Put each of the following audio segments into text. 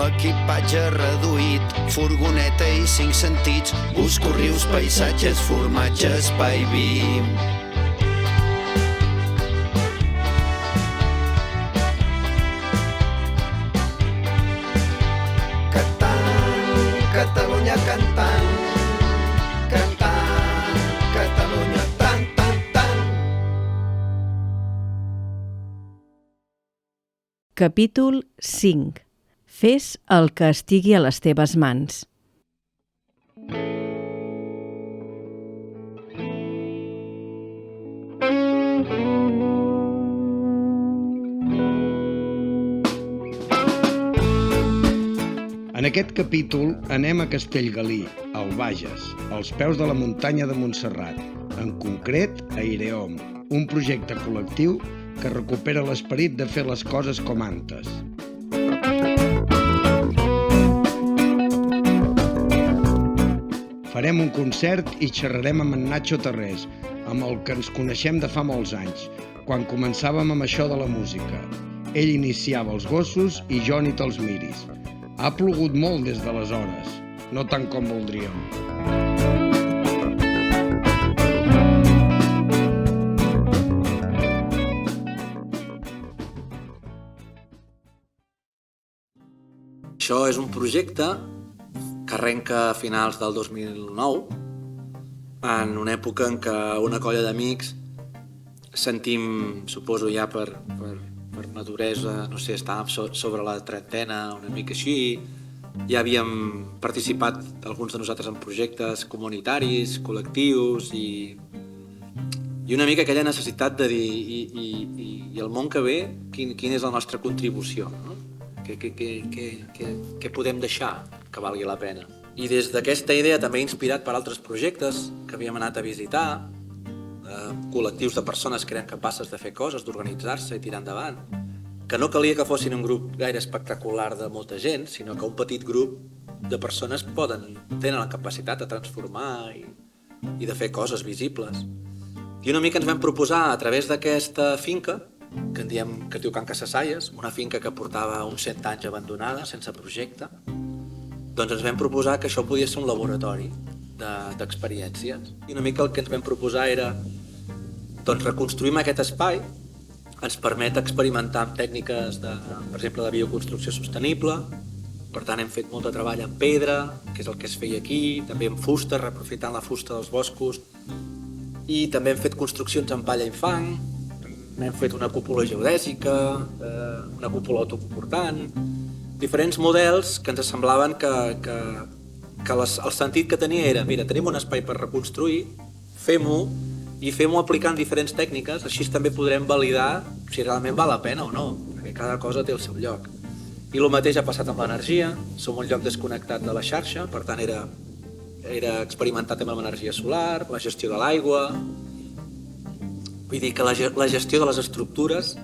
l'equipatge reduït, furgoneta i 5 sentits, busco rius, paisatges, formatge, espai vi. Catalunya cantant, cantant, Catalunya tant, tant, tant. Capítol 5. Fes el que estigui a les teves mans. En aquest capítol anem a Castellgalí, al Bages, als peus de la muntanya de Montserrat, en concret a Ireom, un projecte col·lectiu que recupera l'esperit de fer les coses com antes. Farem un concert i xerrarem amb en Nacho Tarrés, amb el que ens coneixem de fa molts anys, quan començàvem amb això de la música. Ell iniciava els gossos i jo ni te'ls miris. Ha plogut molt des d'aleshores, no tant com voldríem. Això és un projecte que arrenca a finals del 2009, en una època en què una colla d'amics sentim, suposo ja per maduresa, no sé, estàvem sobre la trentena, una mica així. Ja havíem participat alguns de nosaltres en projectes comunitaris, col·lectius i una mica aquella necessitat de dir i el món que ve, quina és la nostra contribució, no? Què podem deixar que valgui la pena? I des d'aquesta idea, també inspirat per altres projectes que havíem anat a visitar, col·lectius de persones que eren capaces de fer coses, d'organitzar-se i tirar endavant, que no calia que fossin un grup gaire espectacular de molta gent, sinó que un petit grup de persones tenen la capacitat de transformar i de fer coses visibles. I una mica ens vam proposar, a través d'aquesta finca, que en diem que es diu Can Casasaies, una finca que portava uns 100 anys abandonada, sense projecte, doncs ens vam proposar que això podia ser un laboratori d'experiències. I una mica el que ens vam proposar era reconstruïm aquest espai, ens permet experimentar amb tècniques, per exemple, de bioconstrucció sostenible. Per tant, hem fet molt de treball en pedra, que és el que es feia aquí, també en fusta, reaprofitant la fusta dels boscos, i també hem fet construccions en palla i fang, hem fet una cúpula geodèsica, una cúpula autocomportant, diferents models que ens semblaven que el sentit que tenia era, mira, tenim un espai per reconstruir, fem-ho aplicant diferents tècniques, així també podrem validar si realment val la pena o no, perquè cada cosa té el seu lloc. I el mateix ha passat amb l'energia, som un lloc desconnectat de la xarxa, per tant era experimentar també amb l'energia solar, la gestió de l'aigua, vull dir que la gestió de les estructures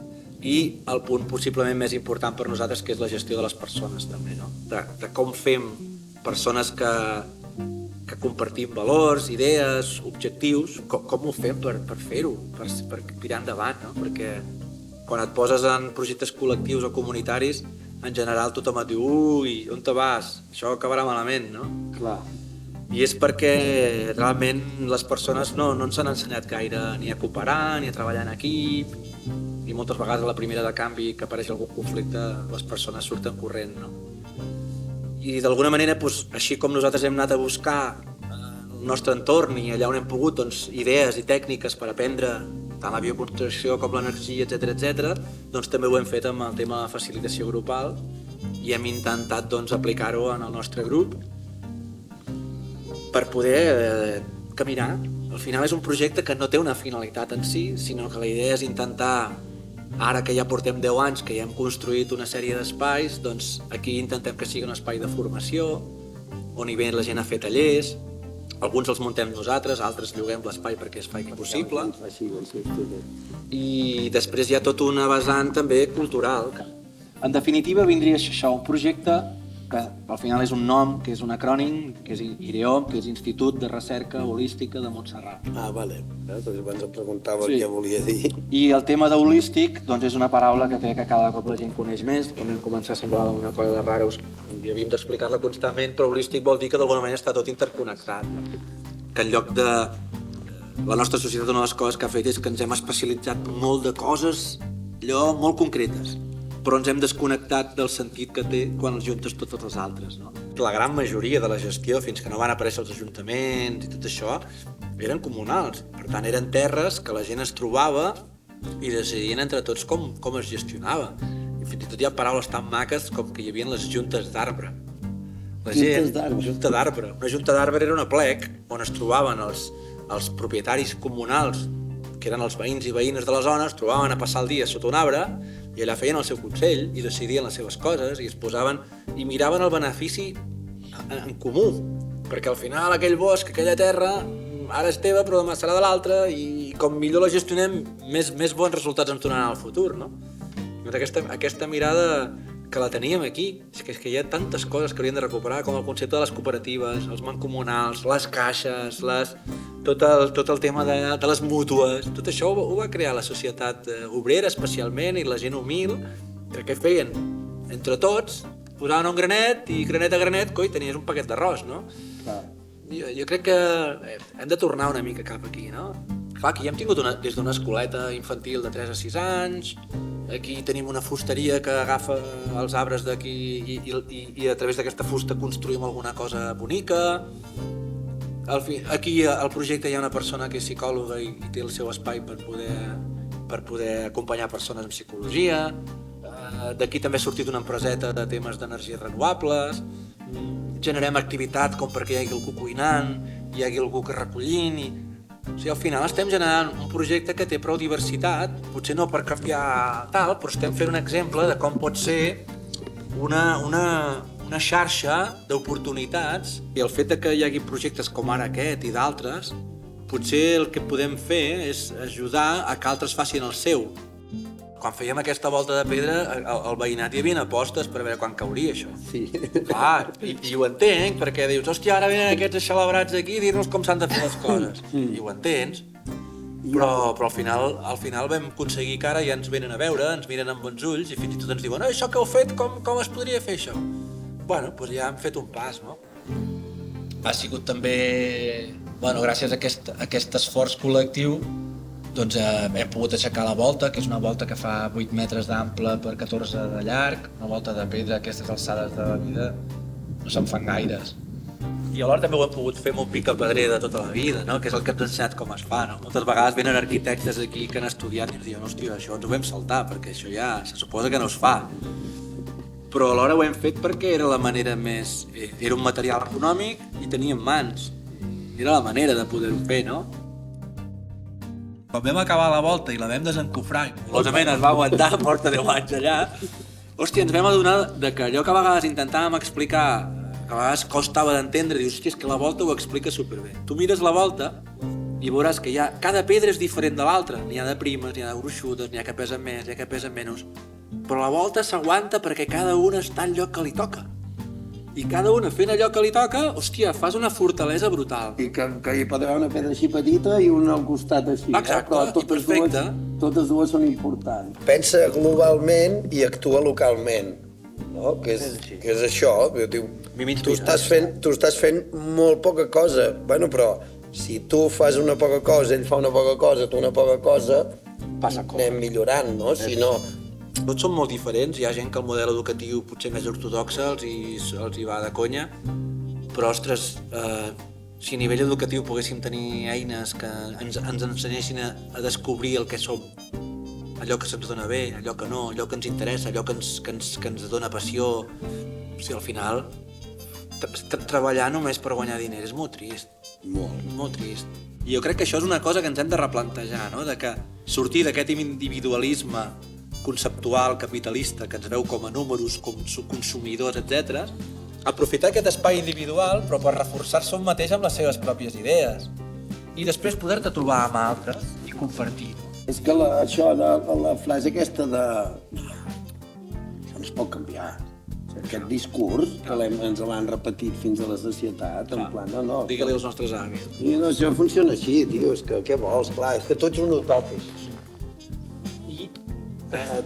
i el punt possiblement més important per nosaltres, que és la gestió de les persones també, no? De com fem persones que compartim valors, idees, objectius, com ho fem per fer-ho, per tirar endavant, no? Perquè quan et poses en projectes col·lectius o comunitaris, en general tothom et diu ui, on te vas? Això acabarà malament, no? Clar. I és perquè realment les persones no ens han ensenyat gaire ni a cooperar, ni a treballar en equip, i moltes vegades a la primera de canvi que apareix algun conflicte les persones surten corrent, no? I d'alguna manera, així com nosaltres hem anat a buscar el nostre entorn i allà on hem pogut idees i tècniques per aprendre tant la bioconstrucció com l'energia, etc., doncs també ho hem fet amb el tema de facilitació grupal i hem intentat aplicar-ho en el nostre grup per poder caminar. Al final és un projecte que no té una finalitat en si, sinó que la idea és intentar, ara que ja portem 10 anys, que ja hem construït una sèrie d'espais, doncs aquí intentem que sigui un espai de formació, on hi ve la gent a fer tallers, alguns els muntem nosaltres, altres lloguem l'espai perquè es faci possible, i després hi ha tota una vessant també cultural. En definitiva vindria això, un projecte que al final és un nom, que és un acrònim, que és IREO, que és Institut de Recerca Holística de Montserrat. Vale. Doncs abans em preguntava què volia dir. I el tema de holístic doncs és una paraula que crec que cada cop la gent coneix més. Quan vam començar a semblar una cosa rara i havíem d'explicar-la constantment, però holístic vol dir que d'alguna manera està tot interconnectat. Que en lloc de... La nostra societat, una de les coses que ha fet és que ens hem especialitzat molt de coses allò molt concretes, però ens hem desconnectat del sentit que té quan els juntes totes les altres, no? La gran majoria de la gestió, fins que no van aparèixer els ajuntaments i tot això, eren comunals. Per tant, eren terres que la gent es trobava i decidien entre tots com es gestionava. I fins i tot hi ha paraules tan maques com que hi havia les juntes d'arbre. La gent, junta d'arbre. Una junta d'arbre era una plec on es trobaven els propietaris comunals, que eren els veïns i veïnes de la zona, es trobaven a passar el dia sota un arbre i allà feien el seu consell i decidien les seves coses i es posaven i miraven el benefici en comú, perquè al final aquell bosc, aquella terra, ara és teva però demà serà de l'altre i com millor la gestionem, més bons resultats ens donaran al futur, no? Aquesta mirada que la teníem aquí, és que hi ha tantes coses que hauríem de recuperar, com el concepte de les cooperatives, els mancomunals, les caixes, tot el tema de les mútues, tot això ho va crear la societat obrera especialment i la gent humil, que què feien? Entre tots, posaven un granet i granet a granet, coi, tenies un paquet d'arròs, no? Jo crec que hem de tornar una mica cap aquí, no? Clar, aquí hem tingut des d'una escoleta infantil de 3 a 6 anys, aquí tenim una fusteria que agafa els arbres d'aquí i a través d'aquesta fusta construïm alguna cosa bonica. Aquí al projecte hi ha una persona que és psicòloga i té el seu espai per poder acompanyar persones en psicologia. D'aquí també ha sortit una empreseta de temes d'energies renovables. Generem activitat com perquè hi hagi algú cuinant, hi hagi algú que recollint. O sigui, al final estem generant un projecte que té prou diversitat, potser no per canviar tal, però estem fent un exemple de com pot ser una xarxa d'oportunitats i el fet que hi hagi projectes com ara aquest i d'altres, potser el que podem fer és ajudar a que altres facin el seu. Quan fèiem aquesta volta de pedra, al veïnat hi havia apostes per veure quan cauria això. Sí. Clar, i ho entenc, perquè dius, hòstia, ara venen aquests axelabrats aquí a dir-nos com s'han de fer les coses. I ho entens, però al final vam aconseguir que ara ja ens venen a veure, ens miren amb bons ulls i fins i tot ens diuen, això que heu fet, com es podria fer això? Bueno, doncs ja hem fet un pas, no? Ha sigut també, gràcies a aquest esforç col·lectiu, doncs hem pogut aixecar la volta, que és una volta que fa 8 metres d'ample per 14 de llarg, una volta de pedra, aquestes alçades de la vida no se'n fan gaires. I alhora també ho hem pogut fer amb un picapedrer de tota la vida, no? Que és el que ens ha ensenyat com es fa. No? Moltes vegades venen arquitectes aquí que han estudiat i ens diuen, hòstia, això ens ho vam saltar, perquè això ja se suposa que no es fa. Però alhora ho hem fet perquè era la manera més... Era un material econòmic i teníem mans. Era la manera de poder-ho fer, no? Quan vam acabar la volta i la vam desencofrar i molosament es va aguantar, porta 10 anys allà, hòstia, ens vam adonar que allò que a vegades intentàvem explicar, que a vegades costava d'entendre, dius, hòstia, és que la volta ho explica superbé. Tu mires la volta i veuràs que cada pedra és diferent de l'altra. N'hi ha de primes, n'hi ha de gruixudes, n'hi ha que pesen més, n'hi ha que pesen menys. Però la volta s'aguanta perquè cada una està al lloc que li toca. I cada una fent allò que li toca, hòstia, fas una fortalesa brutal. I que hi pot haver una pedra així petita i una al costat així. Exacte, però perfecte. Totes dues són importants. Pensa globalment i actua localment, no? Que és això. Tu estàs fent molt poca cosa. Bueno, però si tu fas una poca cosa, ell fa una poca cosa, tu una poca cosa, anem millorant, no? Si no... Tots són molt diferents, hi ha gent que el model educatiu potser més ortodoxe els hi va de conya, però ostres, si a nivell educatiu poguéssim tenir eines que ens ensenyessin a descobrir el que som, allò que se'ns dona bé, allò que no, allò que ens interessa, allò que ens dona passió, o sigui, al final treballar només per guanyar diners és molt trist, molt trist. I jo crec que això és una cosa que ens hem de replantejar, no? De que sortir d'aquest individualisme conceptual, capitalista, que ens veu com a números, com consumidors, etc. Aprofitar aquest espai individual, però per reforçar-se un mateix amb les seves pròpies idees. I després poder-te trobar amb altres i compartir. És que això de la frase aquesta de... Això no es pot canviar. aquest discurs, que ens l'han repetit fins a la societat, en plan, no... Digue-li als nostres avis. I no, això funciona així, tio, és que què vols? Clar, és que tots són utòpics. I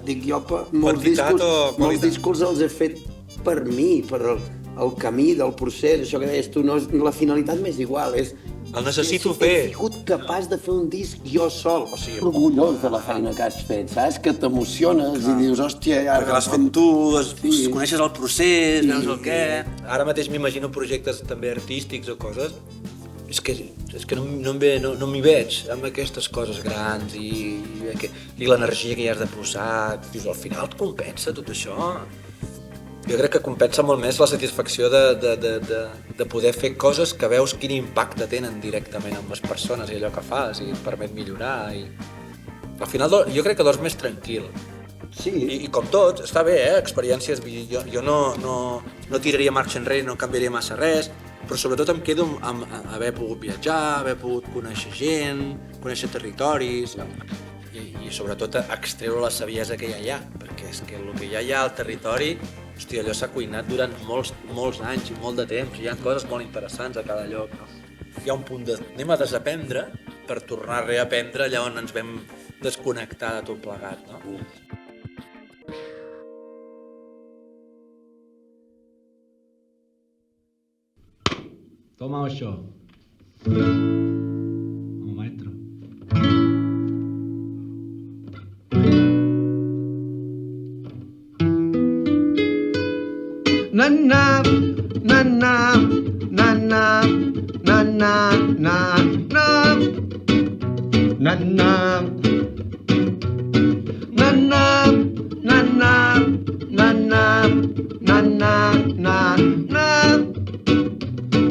dic jo, molts discurs els he fet per mi, per el camí del procés, això que deies tu, no, la finalitat m'és igual, és... El necessito fer. He sigut capaç de fer un disc jo sol. O sigui, orgullós de la feina que has fet, saps? Que t'emociones i dius, hòstia, ja... Perquè l'has fet tu, coneixes el procés, veus el què... Ara mateix m'imagino projectes també artístics o coses. És que no m'hi veig amb aquestes coses grans i l'energia que hi has de posar. Dius, al final et compensa tot això? Jo crec que compensa molt més la satisfacció de poder fer coses que veus quin impacte tenen directament amb les persones i allò que fas i et permet millorar. Al final jo crec que dors més tranquil. Sí. I com tot, està bé, experiències. Jo no tiraria marxa enrere, no canviaria massa res, però sobretot em quedo amb haver pogut viatjar, haver pogut conèixer gent, conèixer territoris i sobretot extreure la saviesa que ja hi ha, perquè és que el que ja hi ha al territori, hòstia, allò s'ha cuinat durant molts anys i molt de temps, hi ha coses molt interessants a cada lloc. Hi ha un punt anem a desaprendre per tornar a reaprendre allà on ens vam desconnectar de tot plegat, no? Toma això. Un maestro. Na na na na na na na na na na na na na na na na na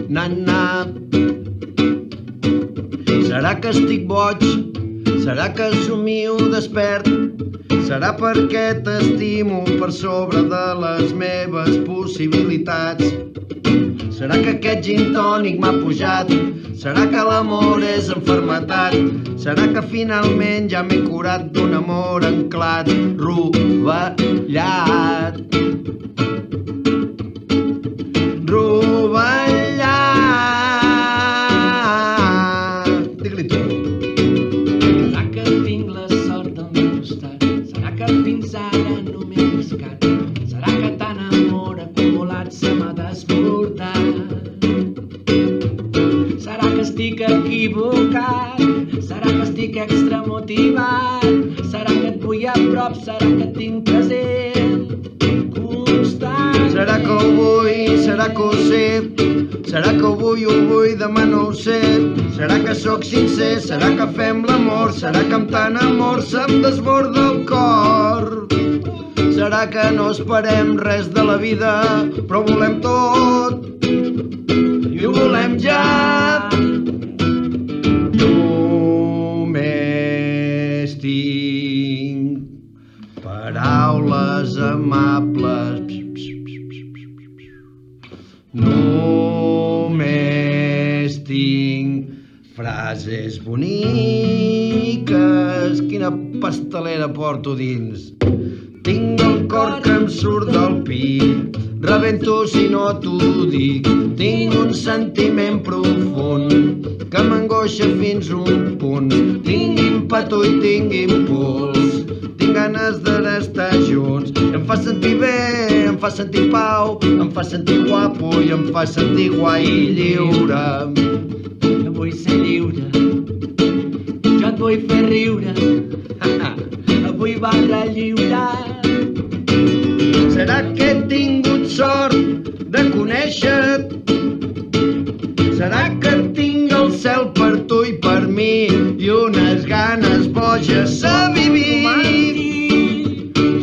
na na. Serà que estic boig? Serà que somio despert? Serà perquè t'estimo per sobre de les meves possibilitats? Serà que aquest gin tònic m'ha pujat? Serà que l'amor és enfermetat? Serà que finalment ja m'he curat d'un amor anclat, rovellat? Rovellat. Digue-li tu. Serà que tinc la sort al meu costat? Serà que fins ara no m'he arriscat? Serà que tant amor acumulat se m'ha desbordat? Serà que estic equivocat? Serà que estic extramotivat? Serà que et vull a prop? Serà que et tinc present? Constant. Serà que ho vull? Serà que ho sé? Serà que ho vull, demà no ho sé. Serà que sóc sincer? Serà que fem l'amor? Serà que amb tant amor se'm desborda el cor? Serà que no esperem res de la vida, però volem tot i ho volem ja? Només tinc paraules amables. Només tinc frases boniques. Quina pastelera porto dins. Tinc el cor que em surt del pit, rebento si no t'ho dic. Tinc un sentiment profund que m'angoixa fins un punt. Tinc ímpetu i tinc impuls, tinc ganes d'estar junts. Em fa sentir bé, em fa sentir pau, em fa sentir guapo i em fa sentir guai i lliure. Jo vull ser lliure, jo et vull fer riure, avui valdrà lliurar. Serà que he tingut sort de conèixer-te? Serà que tinc el cel per tu i per mi i unes ganes boges a vivir?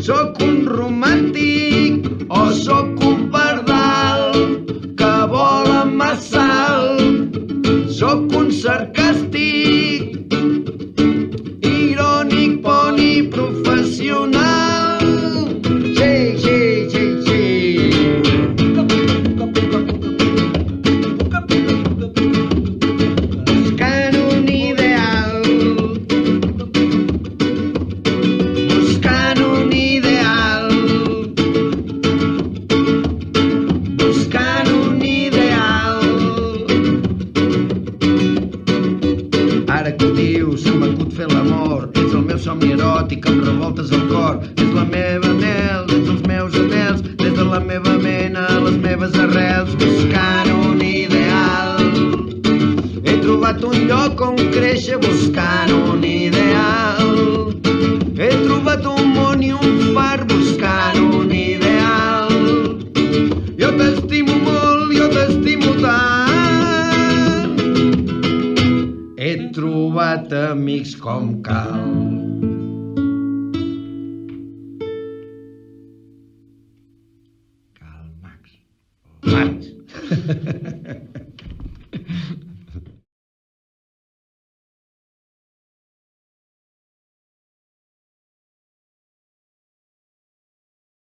Sóc un romàntic o sóc un pardal que vola massa alt? Sóc un sarcàstic, irònic, poni professional? Sí, sí, sí, sí. Buscant un ideal, buscant un ideal. t'ho diu, se'm acut fer l'amor. Ets el meu somni eròtic, em revoltes el cor. Ets la meva mel, ets els meus anels, des de la meva mena a les meves arrels, buscant un ideal. He trobat un lloc on créixer buscant un ideal. He trobat un món i un far buscant un ideal. Jo t'estimo molt, jo t'estimo tant. He trobat amics com cal. Cal Marx.